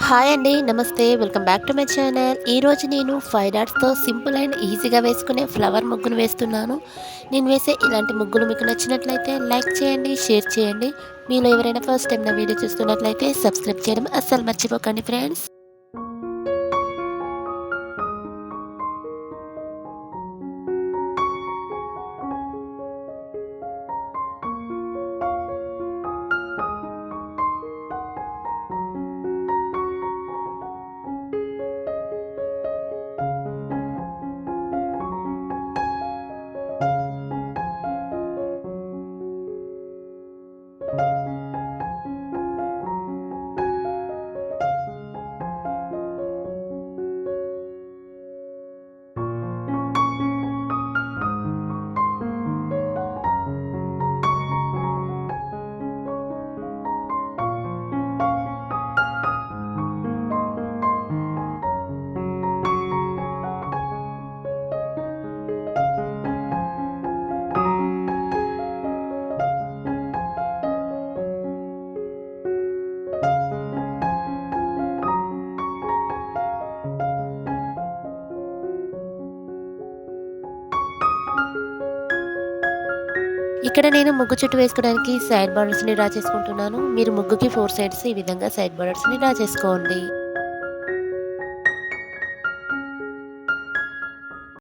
Hi అండి. నమస్తే. Welcome back to my channel. ఈరోజు నేను 5 డాట్స్‌తో సింపుల్ అండ్ ఈజీగా వేసుకునే ఫ్లవర్ ముగ్గును వేస్తున్నాను. నేను వేసే ఇలాంటి ముగ్గులు మీకు నచ్చినట్లయితే లైక్ చేయండి, షేర్ చేయండి. మీలో ఎవరైనా ఫస్ట్ టైం నా వీడియో చూస్తున్నట్లయితే సబ్స్క్రైబ్ చేయడం అస్సలు మర్చిపోకండి ఫ్రెండ్స్. ఇక్కడ నేను ముగ్గు చుట్టూ వేసుకోవడానికి సైడ్ బార్డర్స్‌ని డ్రా చేసుకుంటున్నాను. మీరు ముగ్గుకి 4 సైడ్స్ ఈ విధంగా సైడ్ బార్డర్స్‌ని డ్రా చేసుకోండి.